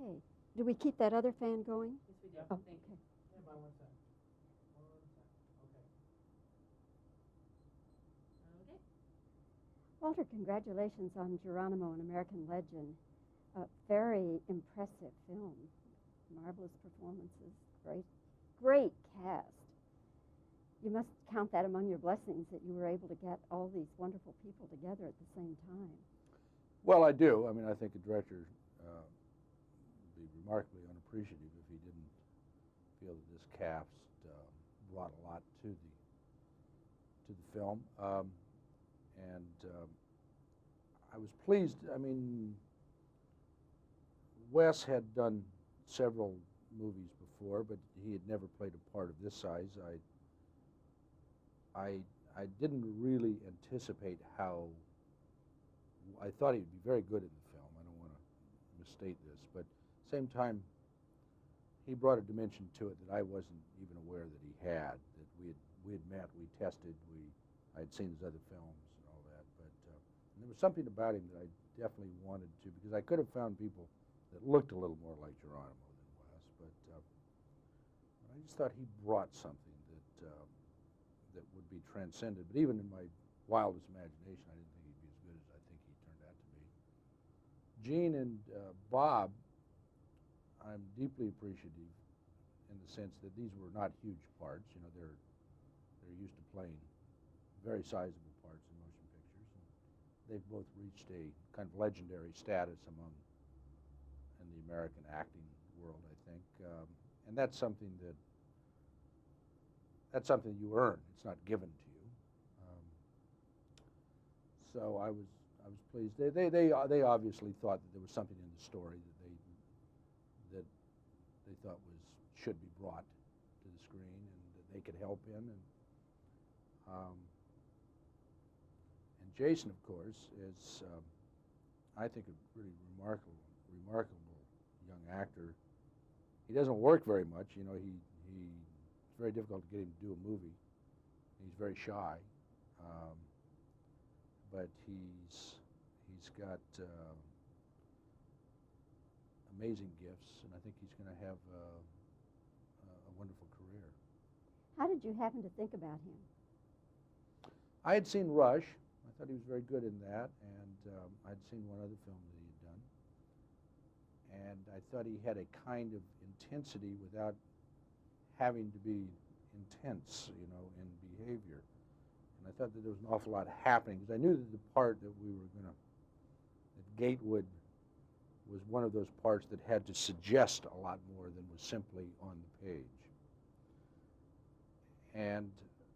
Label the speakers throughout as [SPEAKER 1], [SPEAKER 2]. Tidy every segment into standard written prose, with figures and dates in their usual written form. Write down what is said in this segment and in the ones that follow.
[SPEAKER 1] Okay. Do we keep that other fan going?
[SPEAKER 2] Yes, we do.
[SPEAKER 1] Oh,
[SPEAKER 2] Thank you.
[SPEAKER 1] okay.
[SPEAKER 3] Yeah, by 1 second. 1 second. Okay.
[SPEAKER 2] Okay.
[SPEAKER 1] Walter, congratulations on Geronimo, an American Legend. A very impressive film. Marvelous performances. Great cast. You must count that among your blessings that you were able to get all these wonderful people together at the same time.
[SPEAKER 4] Well, I do. I mean, I think a director would be remarkably unappreciative if he didn't feel that this cast brought a lot to the film. I was pleased. I mean, Wes had done several movies before, but he had never played a part of this size. I didn't really anticipate how. I thought he'd be very good in the film. I don't want to misstate this, but at the same time, he brought a dimension to it that I wasn't even aware that he had. That we had met, we tested, I had seen his other films and all that, but and there was something about him that I definitely wanted to, because I could have found people that looked a little more like Geronimo than Wes, but I just thought he brought something that would be transcended. But even in my wildest imagination, I didn't think he'd be as good as I think he turned out to be. Gene and Bob, I'm deeply appreciative in the sense that these were not huge parts. You know, they're used to playing very sizable parts in motion pictures. And they've both reached a kind of legendary status in the American acting world, I think, and that's something you earn. It's not given to you. So I was pleased. They obviously thought that there was something in the story that they thought should be brought to the screen and that they could help in. And Jason, of course, is I think a really remarkable young actor. He doesn't work very much. You know, it's very difficult to get him to do a movie. He's very shy, but he's got amazing gifts, and I think he's going to have a wonderful career.
[SPEAKER 1] How did you happen to think about him?
[SPEAKER 4] I had seen Rush. I thought he was very good in that, and I'd seen one other film that he had done. And I thought he had a kind of intensity without having to be intense, you know, in behavior. And I thought that there was an awful lot happening, because I knew that the part that that Gatewood was one of those parts that had to suggest a lot more than was simply on the page. And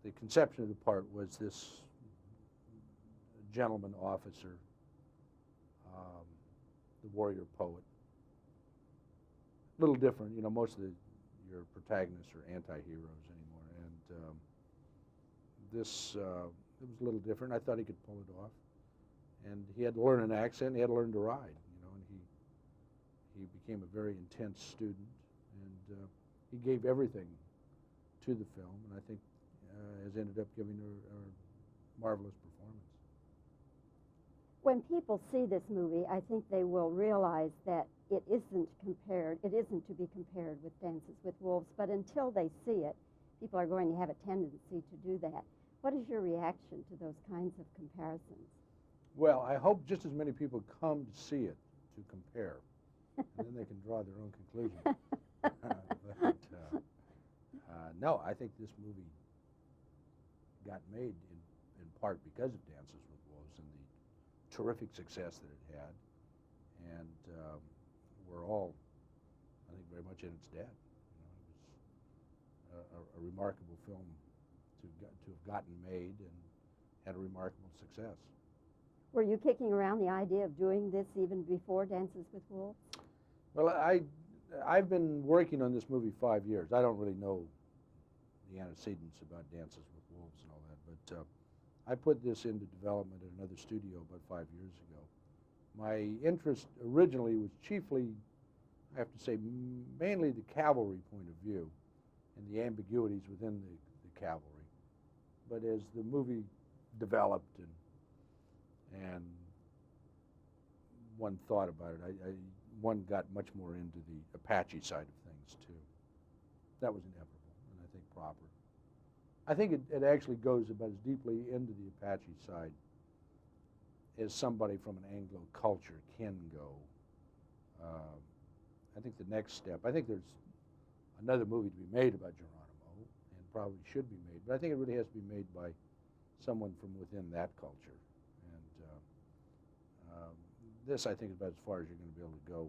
[SPEAKER 4] the conception of the part was this gentleman officer, the warrior poet. A little different, you know, most of your protagonists are anti-heroes anymore, and this it was a little different. I thought he could pull it off, and he had to learn an accent, and he had to learn to ride, you know, and he became a very intense student, and he gave everything to the film, and I think has ended up giving a marvelous performance.
[SPEAKER 1] When people see this movie, I think they will realize that it isn't to be compared with Dances with Wolves, but until they see it, people are going to have a tendency to do that. What is your reaction to those kinds of comparisons?
[SPEAKER 4] Well, I hope just as many people come to see it to compare, and then they can draw their own conclusions. No, I think this movie got made in part because of Dances with Wolves and the terrific success that it had, and we're all, I think, very much in its debt. You know, it was a remarkable film to have gotten made and had a remarkable success.
[SPEAKER 1] Were you kicking around the idea of doing this even before Dances with Wolves?
[SPEAKER 4] Well, I've been working on this movie 5 years. I don't really know the antecedents about Dances with Wolves and all that, but I put this into development at another studio about 5 years ago. My interest originally was chiefly, I have to say, mainly the cavalry point of view and the ambiguities within the cavalry. But as the movie developed and one thought about it, one got much more into the Apache side of things too. That was inevitable, and I think proper. I think it actually goes about as deeply into the Apache side as somebody from an Anglo culture can go. I think the next step, I think there's another movie to be made about Geronimo, and probably should be made, but I think it really has to be made by someone from within that culture. And this, I think, is about as far as you're going to be able to go,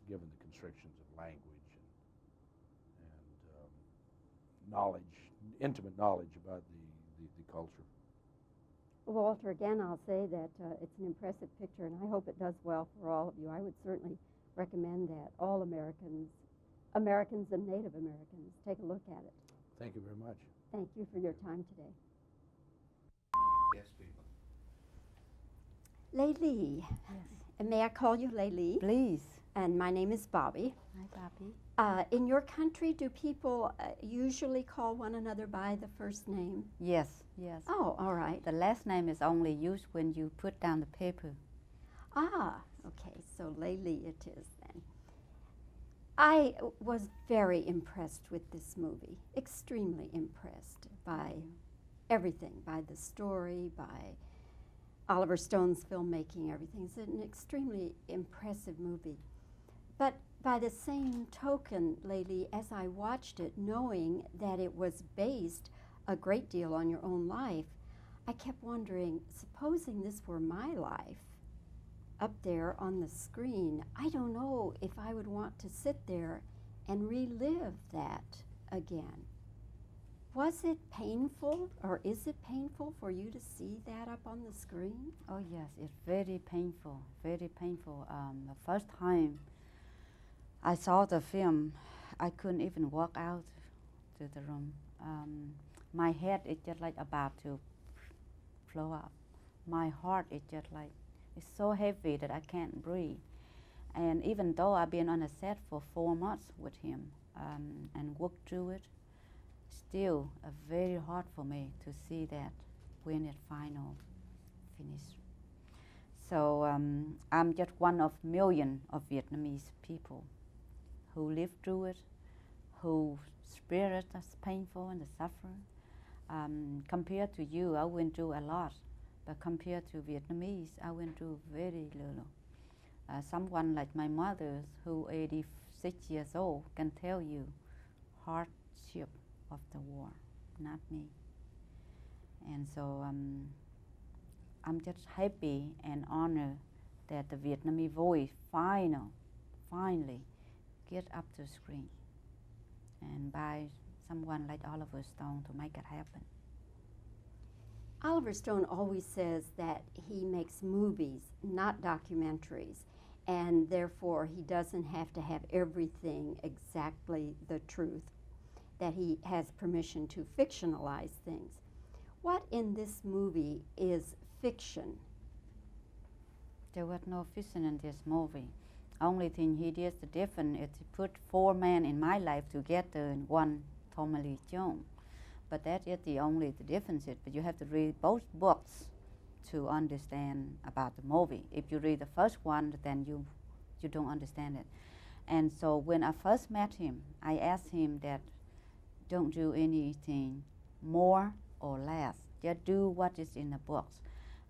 [SPEAKER 4] given the constrictions of language and knowledge, intimate knowledge about the culture.
[SPEAKER 1] Well, Walter, again, I'll say that it's an impressive picture, and I hope it does well for all of you. I would certainly recommend that all Americans and Native Americans, take a look at it.
[SPEAKER 4] Thank you very much.
[SPEAKER 1] Thank you for your time today.
[SPEAKER 4] Yes, people.
[SPEAKER 1] Leili.
[SPEAKER 2] Yes.
[SPEAKER 1] And may I call you Leili?
[SPEAKER 2] Please.
[SPEAKER 1] And my name is Bobbie.
[SPEAKER 2] Hi, Bobbie.
[SPEAKER 1] In your country, do people usually call one another by the first name?
[SPEAKER 2] Yes, yes.
[SPEAKER 1] Oh, all right.
[SPEAKER 2] The last name is only used when you put down the paper.
[SPEAKER 1] Ah, okay, so Leili it is then. I was very impressed with this movie, extremely impressed by everything, by the story, by Oliver Stone's filmmaking, everything. It's an extremely impressive movie. But by the same token, Leili, as I watched it, knowing that it was based a great deal on your own life, I kept wondering, supposing this were my life, up there on the screen, I don't know if I would want to sit there and relive that again. Was it painful, or is it painful for you to see that up on the screen?
[SPEAKER 2] Oh, yes, it's very painful, very painful. The first time I saw the film, I couldn't even walk out to the room. My head is just like about to blow up. My heart is just like, it's so heavy that I can't breathe. And even though I've been on a set for 4 months with him and worked through it, still very hard for me to see that when it final finished. So I'm just one of millions of Vietnamese people who lived through it, whose spirit is painful and the suffering. Compared to you, I went through a lot. But compared to Vietnamese, I went through very little. Someone like my mother, who 86 years old, can tell you hardship of the war, not me. And so I'm just happy and honored that the Vietnamese voice finally get up to screen, and by someone like Oliver Stone to make it happen.
[SPEAKER 1] Oliver Stone always says that he makes movies, not documentaries, and therefore he doesn't have to have everything exactly the truth, that he has permission to fictionalize things. What in this movie is fiction?
[SPEAKER 2] There was no fiction in this movie. Only thing he did the different is to put 4 men in my life together in one Tommy Lee Jones. But that is the only difference. But you have to read both books to understand about the movie. If you read the first one, then you don't understand it. And so when I first met him, I asked him that don't do anything more or less. Just do what is in the books.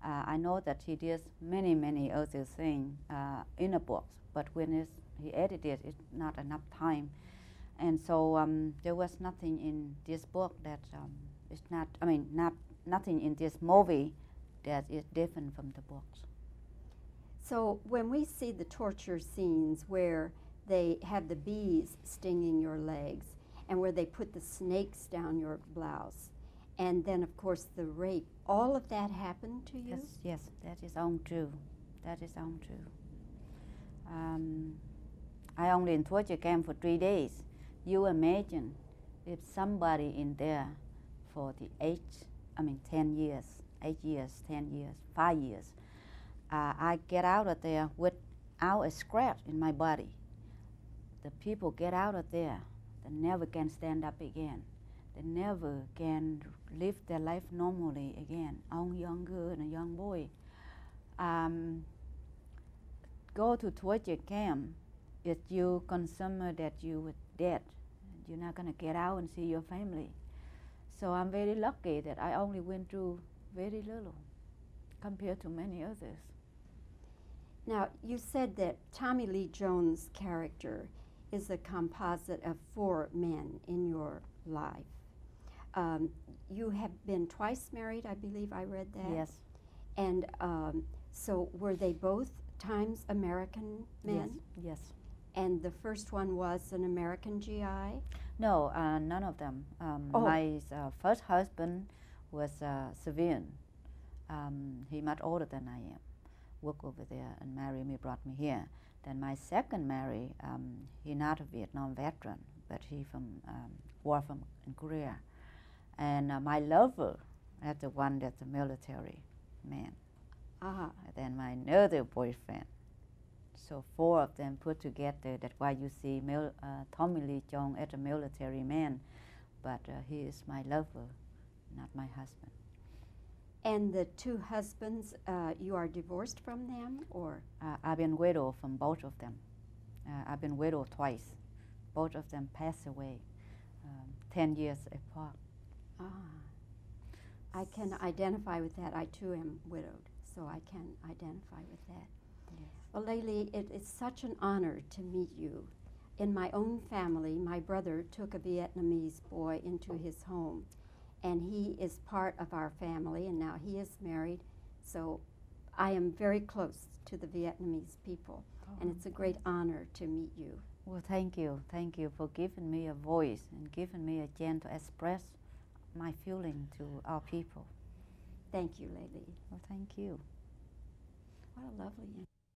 [SPEAKER 2] I know that he did many other things in the books, but when he edited, it's not enough time. And so there was nothing in this book that is not, nothing in this movie that is different from the books.
[SPEAKER 1] So when we see the torture scenes where they have the bees stinging your legs and where they put the snakes down your blouse, and then of course the rape, all of that happened to you?
[SPEAKER 2] Yes, that is untrue. That is untrue. I only in torture camp for 3 days. You imagine if somebody in there for the 10 years, 8 years, 10 years, 5 years, I get out of there without a scratch in my body. The people get out of there, they never can stand up again. They never can live their life normally again. Only young girl and a young boy. Go to torture camp if you consumer that you were dead, you're not going to get out and see your family. So I'm very lucky that I only went through very little compared to many others.
[SPEAKER 1] Now, you said that Tommy Lee Jones' character is a composite of 4 men in your life. You have been twice married, I believe I read that.
[SPEAKER 2] Yes.
[SPEAKER 1] And so were they both times American men?
[SPEAKER 2] Yes.
[SPEAKER 1] And the first one was an American GI?
[SPEAKER 2] No, none of them. My first husband was civilian. He much older than I am. Worked over there and married me, brought me here. Then my second married, he not a Vietnam veteran, but he from war from in Korea. And my lover, that's the one that's a military man. And then my another boyfriend. So 4 of them put together. That's why you see Tommy Lee Jones as a military man, but he is my lover, not my husband.
[SPEAKER 1] And the 2 husbands, you are divorced from them, or?
[SPEAKER 2] I've been widowed from both of them. I've been widowed twice. Both of them passed away 10 years apart.
[SPEAKER 1] I can identify with that. I too am widowed, so I can identify with that.
[SPEAKER 2] Yes.
[SPEAKER 1] Well, Layli, it is such an honor to meet you. In my own family, my brother took a Vietnamese boy into his home, and he is part of our family, and now he is married. So I am very close to the Vietnamese people, and it's a great honor to meet you.
[SPEAKER 2] Well, thank you. Thank you for giving me a voice and giving me a chance to express my feeling to our people.
[SPEAKER 1] Thank you, Layli.
[SPEAKER 2] Well, thank you.
[SPEAKER 1] What a lovely